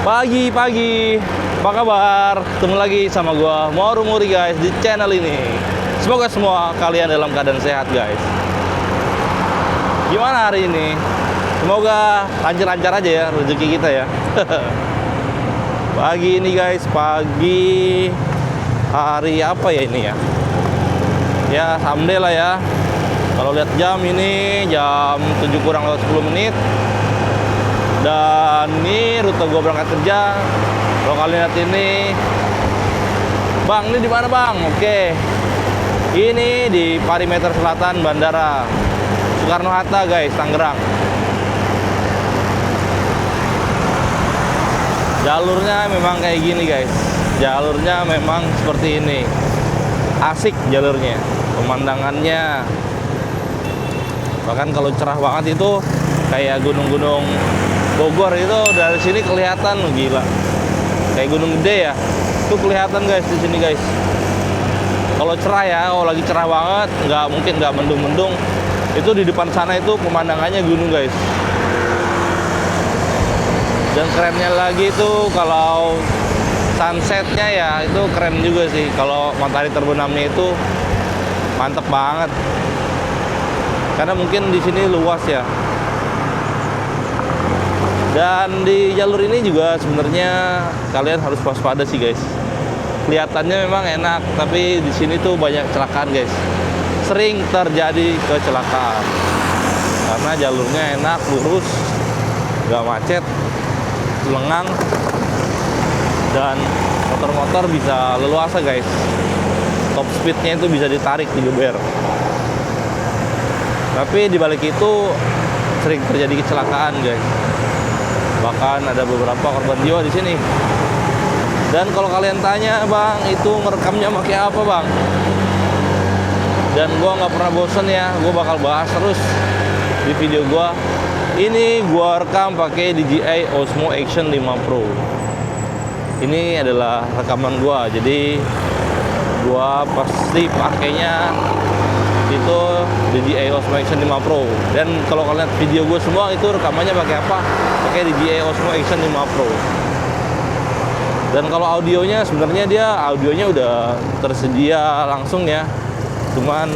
Pagi-pagi, apa kabar? Ketemu lagi sama gua Mauro Muri guys di channel ini. Semoga semua kalian dalam keadaan sehat guys. Gimana hari ini? Semoga lancar-lancar aja ya rezeki kita ya. Pagi ini guys, pagi hari apa ya ini ya? Ya someday lah ya. Kalau lihat jam ini jam 7 kurang 10 menit. Dan ini rute gue berangkat kerja. Kalau kalian lihat ini, Bang, ini di mana Bang? Oke, ini di Perimeter Selatan Bandara Soekarno-Hatta guys, Tangerang. Jalurnya memang kayak gini guys. Jalurnya memang seperti ini. Asik jalurnya, pemandangannya. Bahkan kalau cerah banget itu kayak gunung-gunung Bogor itu dari sini kelihatan loh, gila. Kayak gunung gede ya. Itu kelihatan guys di sini guys. Kalau cerah ya, kalau lagi cerah banget, nggak mendung-mendung. Itu di depan sana itu pemandangannya gunung guys. Dan kerennya lagi itu kalau sunsetnya ya itu keren juga sih. Kalau matahari terbenamnya itu mantep banget. Karena mungkin di sini luas ya. Dan di jalur ini juga sebenarnya kalian harus waspada sih guys. Kelihatannya memang enak, tapi di sini tuh banyak kecelakaan guys. Sering terjadi kecelakaan. Karena jalurnya enak, lurus, nggak macet, lengang, dan motor-motor bisa leluasa guys. Top speednya itu bisa ditarik, digeber. Tapi dibalik itu sering terjadi kecelakaan guys. Bahkan ada beberapa korban jiwa di sini. Dan kalau kalian tanya, Bang, itu ngerekamnya pakai apa, Bang? Dan gua nggak pernah bosen ya, gua bakal bahas terus di video gua. Ini gua rekam pakai DJI Osmo Action 5 Pro. Ini adalah rekaman gua, jadi gua pasti pakainya itu DJI Osmo Action 5 Pro. Dan kalau kalian lihat video gue semua itu rekamannya pakai apa? Pakai DJI Osmo Action 5 Pro. Dan kalau audionya sebenarnya audionya udah tersedia langsung ya. Cuman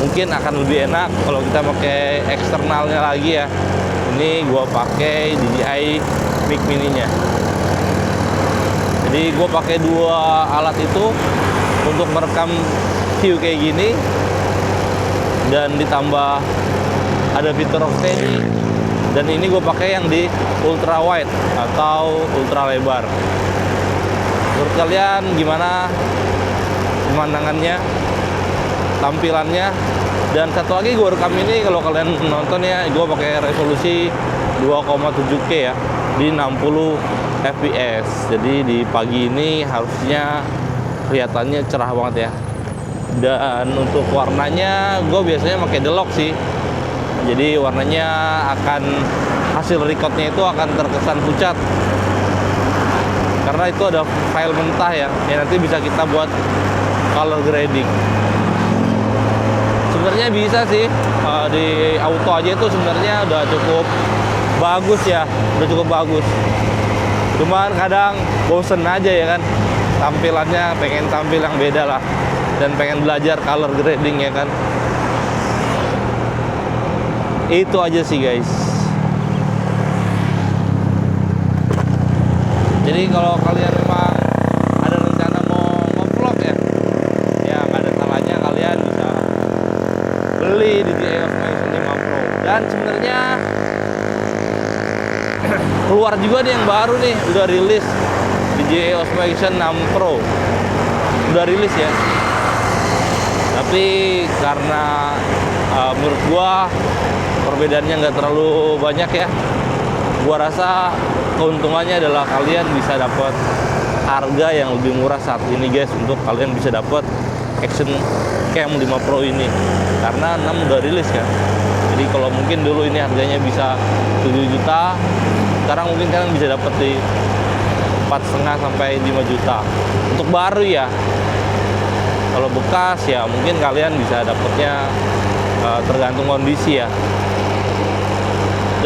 mungkin akan lebih enak kalau kita pakai eksternalnya lagi ya. Ini gue pakai DJI Mic Mini-nya. Jadi gue pakai dua alat itu untuk merekam view kayak gini. Dan ditambah ada fitur of steady. Dan ini gue pakai yang di ultra wide atau ultra lebar. Menurut kalian gimana pemandangannya, tampilannya? Dan satu lagi gue rekam ini, kalau kalian nonton ya, gue pakai resolusi 2,7K ya di 60 fps. Jadi di pagi ini harusnya kelihatannya cerah banget ya. Dan untuk warnanya gue biasanya pakai delok sih. Jadi warnanya hasil recordnya itu akan terkesan pucat. Karena itu ada file mentah ya, yang nanti bisa kita buat color grading. Sebenarnya bisa sih di auto aja itu sebenarnya udah cukup bagus ya, udah cukup bagus. Cuman kadang bosen aja ya kan, tampilannya pengen tampil yang beda lah. Dan pengen belajar color grading ya kan. Itu aja sih guys. Jadi kalau kalian memang ada rencana mau nge-vlog ya nggak ada salahnya kalian bisa beli DJI Osmo Action 5 Pro. Dan sebenarnya keluar juga nih yang baru nih, udah rilis DJI Osmo Action 6 Pro. Udah rilis ya. Tapi karena menurut gua perbedaannya nggak terlalu banyak ya, gua rasa keuntungannya adalah kalian bisa dapat harga yang lebih murah saat ini guys, untuk kalian bisa dapat Action Cam 5 Pro ini, karena 6 udah rilis kan. Jadi kalau mungkin dulu ini harganya bisa 7 juta, sekarang mungkin kalian bisa dapat di 4,5 sampai 5 juta untuk baru ya. Kalau bekas ya mungkin kalian bisa dapatnya tergantung kondisi ya.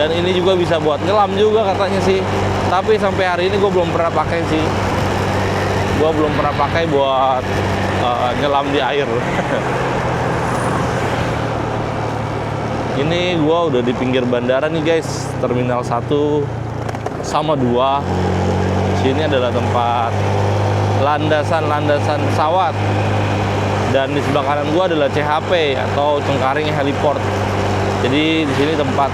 Dan ini juga bisa buat nyelam juga katanya sih. Tapi sampai hari ini gue belum pernah pakai sih. Gue belum pernah pakai buat nyelam di air. Ini gue udah di pinggir bandara nih guys. Terminal 1 sama 2. Sini adalah tempat landasan pesawat. Dan di sebelah kanan gue adalah CHP atau Cengkaring Heliport. Jadi di sini tempat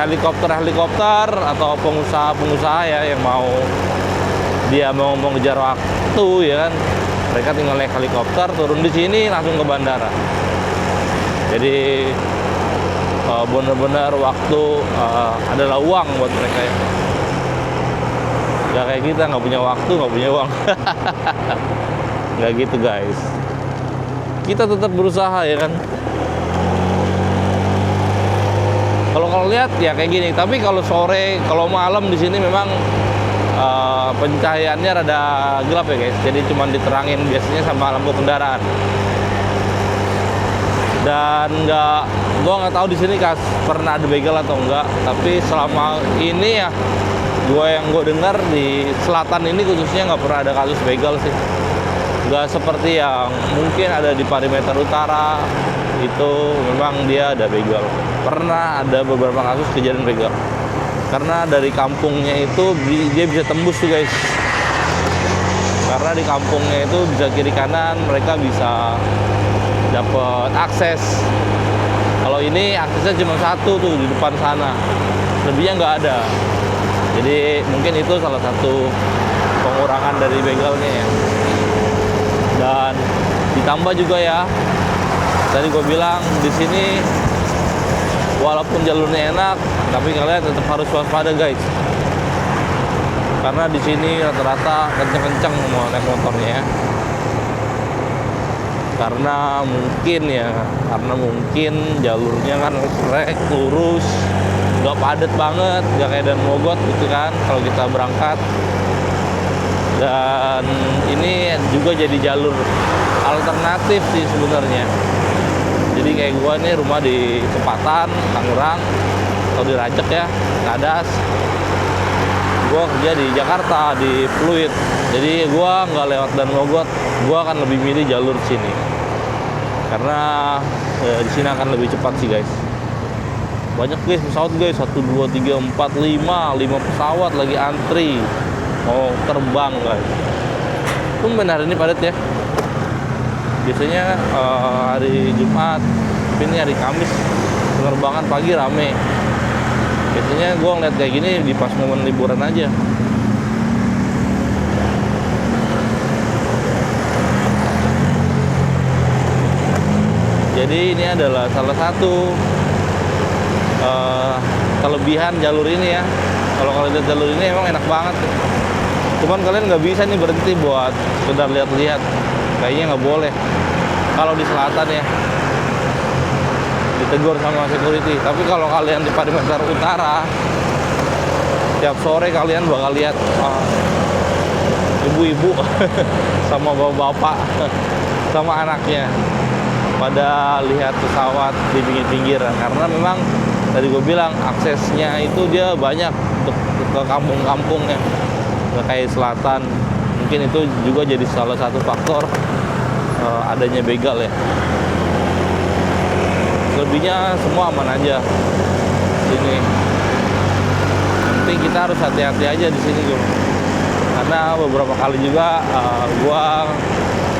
helikopter atau pengusaha ya yang mau ngejar waktu ya kan, mereka tinggal naik helikopter turun di sini langsung ke bandara. Jadi benar-benar waktu adalah uang buat mereka ya. Gak kayak kita nggak punya waktu nggak punya uang. Nggak gitu guys. Kita tetap berusaha ya kan. Kalau lihat ya kayak gini, tapi kalau sore, kalau malam di sini memang pencahayaannya rada gelap ya guys. Jadi cuma diterangin biasanya sama lampu kendaraan. Dan gua nggak tahu di sini pernah ada begal atau enggak. Tapi selama ini ya, gue dengar di selatan ini khususnya nggak pernah ada kasus begal sih. Nggak seperti yang mungkin ada di perimeter utara. Itu memang dia ada begal. Pernah ada beberapa kasus kejadian begal. Karena dari kampungnya itu dia bisa tembus tuh guys. Karena di kampungnya itu bisa kiri kanan, mereka bisa dapat akses. Kalau ini aksesnya cuma satu tuh di depan sana, lebihnya nggak ada. Jadi mungkin itu salah satu pengurangan dari begalnya ya. Dan ditambah juga ya, tadi gue bilang di sini walaupun jalurnya enak, tapi kalian tetap harus waspada guys. Karena di sini rata-rata kenceng-kenceng mau naik motornya ya. Karena mungkin jalurnya kan lurus, nggak padat banget, nggak kayak dan Mogot gitu kan kalau kita berangkat. Dan ini juga jadi jalur alternatif sih sebenarnya. Jadi kayak gua nih rumah di Cepatan, Tangerang, atau di Rajek ya, Kadas. Gua kerja di Jakarta, di Pluit. Jadi gua nggak lewat dan Mogot, gua akan lebih milih jalur sini. Karena di sini akan lebih cepat sih guys. Banyak guys pesawat guys, 1, 2, 3, 4, 5 pesawat lagi antri mau terbang guys. Tumben hari ini padat ya. Biasanya hari Jumat, tapi ini hari Kamis penerbangan pagi rame. Biasanya gue ngeliat kayak gini di pas momen liburan aja. Jadi ini adalah salah satu kelebihan jalur ini ya. Kalau kalian jalur ini emang enak banget. Cuman kalian nggak bisa nih berhenti buat sekedar lihat-lihat. Kayaknya nggak boleh. Kalau di selatan ya ditegur sama security. Tapi kalau kalian di perimeter utara, tiap sore kalian bakal lihat ibu-ibu sama bapak-bapak sama anaknya pada lihat pesawat di pinggir-pinggiran. Karena memang tadi gue bilang aksesnya itu dia banyak untuk ke kampung-kampungnya. Nggak kayak selatan. Mungkin itu juga jadi salah satu faktor adanya begal ya. Lebihnya semua aman aja sini. Penting kita harus hati-hati aja di sini gue. Karena beberapa kali juga gua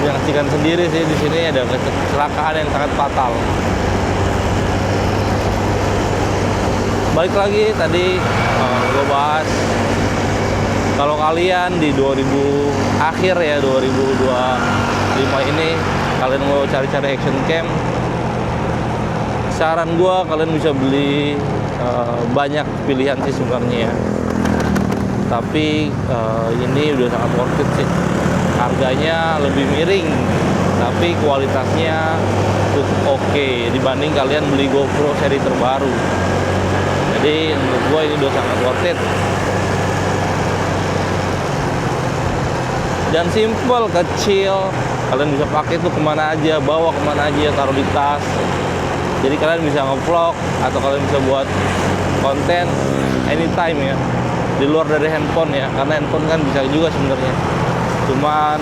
menyaksikan sendiri sih di sini ada kecelakaan yang sangat fatal. Balik lagi tadi gua bahas kalau kalian di 2025 ini kalian mau cari-cari action cam, saran gue kalian bisa beli banyak pilihan sih sebenarnya ya. Tapi ini udah sangat worth it sih. Harganya lebih miring, tapi kualitasnya cukup oke dibanding kalian beli GoPro seri terbaru. Jadi menurut gue ini udah sangat worth it. Dan simple, kecil, kalian bisa pakai tuh kemana aja, bawa kemana aja, taruh di tas. Jadi kalian bisa nge-vlog atau kalian bisa buat konten anytime ya, di luar dari handphone ya, karena handphone kan bisa juga sebenarnya. Cuman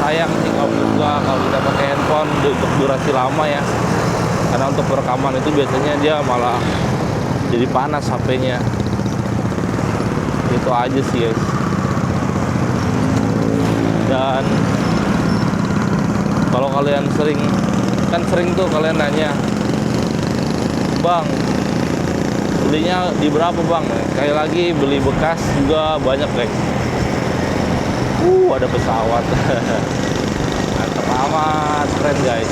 sayang sih kalau kita pakai handphone untuk durasi lama ya, karena untuk perekaman itu biasanya dia malah jadi panas HP-nya. Itu aja sih guys. Dan kalau kalian sering tuh kalian nanya, bang belinya di berapa bang? Sekali lagi beli bekas juga banyak guys. Ada pesawat. Mantap amat, keren guys.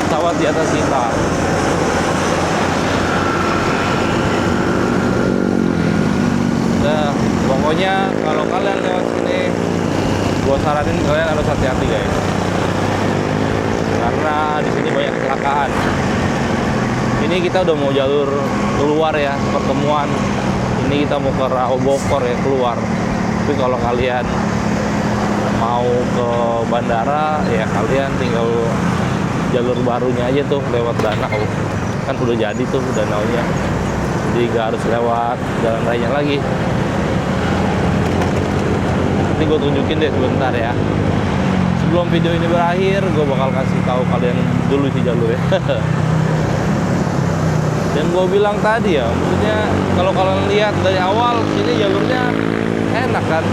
Pesawat di atas kita. Nah, pokoknya kalau kalian lewat sini, gua saranin kalian harus hati-hati guys. Karena di sini banyak kecelakaan. Ini kita udah mau jalur keluar ya, pertemuan. Ini kita mau ke Rawabokor ya, keluar. Tapi kalau kalian mau ke bandara ya kalian tinggal jalur barunya aja tuh lewat danau. Kan udah jadi tuh danaunya. Jadi gak harus lewat jalan raya lagi. Nanti gue tunjukin deh sebentar ya. Sebelum video ini berakhir, gue bakal kasih tahu kalian dulu sih jalurnya. Dan gue bilang tadi ya, maksudnya kalau kalian lihat dari awal ini jalurnya enak kan,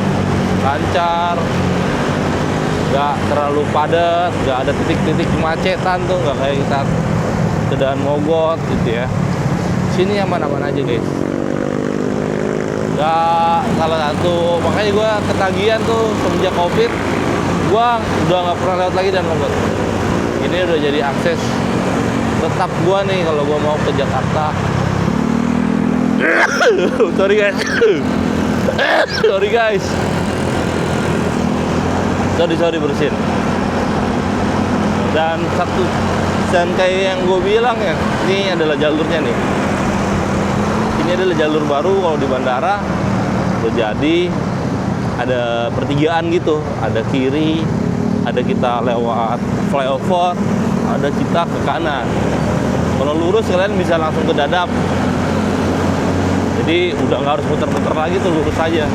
lancar, nggak terlalu padat, nggak ada titik-titik kemacetan tuh, nggak kayak kita ke Daan Mogot gitu ya. Sini aman-aman aja guys. Nggak salah satu, makanya gue ketagihan tuh semenjak COVID, gue udah nggak pernah lewat lagi Daan Mogot. Ini udah jadi akses tetap gue nih kalau gue mau ke Jakarta. Sorry guys. Sorry guys. Sorry bersin. Dan kayak yang gue bilang ya, ini adalah jalurnya nih. Ini adalah jalur baru kalau di bandara. Udah jadi ada pertigaan gitu, ada kiri, ada kita lewat flyover, ada kita ke kanan. Kalau lurus kalian bisa langsung ke Dadap. Jadi udah nggak harus muter-muter lagi tuh, lurus aja.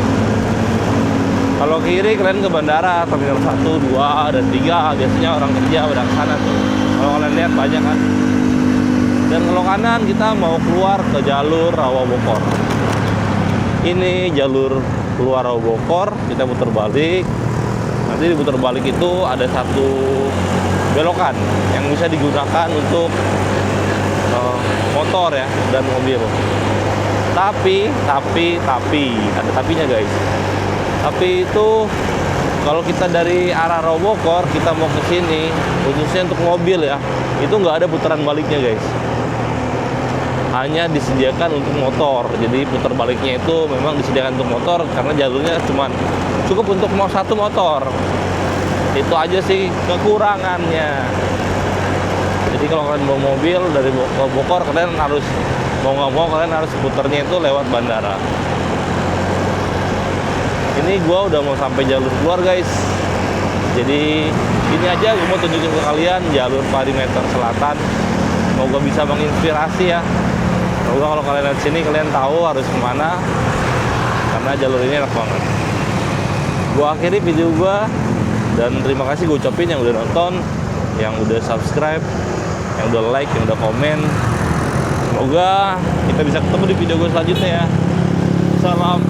Kalau kiri kalian ke bandara, terminal 1, 2, dan 3. Biasanya orang kerja udah ke sana tuh. Kalau kalian lihat banyak kan. Dan kalau kanan kita mau keluar ke jalur Rawabokor. Ini jalur keluar Rawabokor, kita putar balik. Nanti di putar balik itu ada satu belokan yang bisa digunakan untuk motor ya dan mobil. Tapi ada tapinya guys. Tapi itu kalau kita dari arah Rawabokor kita mau ke sini, khususnya untuk mobil ya, itu nggak ada putaran baliknya guys. Hanya disediakan untuk motor. Jadi putar baliknya itu memang disediakan untuk motor karena jalurnya cuma cukup untuk satu motor. Itu aja sih kekurangannya. Jadi kalau kalian bawa mobil dari Bogor, kalian harus mau nggak mau kalian harus putarnya itu lewat bandara. Ini gua udah mau sampai jalur keluar guys. Jadi ini aja gue mau tunjukin ke kalian jalur perimeter selatan. Semoga bisa menginspirasi ya. Semoga kalau kalian lihat sini kalian tahu harus kemana, karena jalur ini enak banget. Gua akhiri video gua. Dan terima kasih gue ucapin yang udah nonton, yang udah subscribe, yang udah like, yang udah komen. Semoga kita bisa ketemu di video gue selanjutnya ya. Salam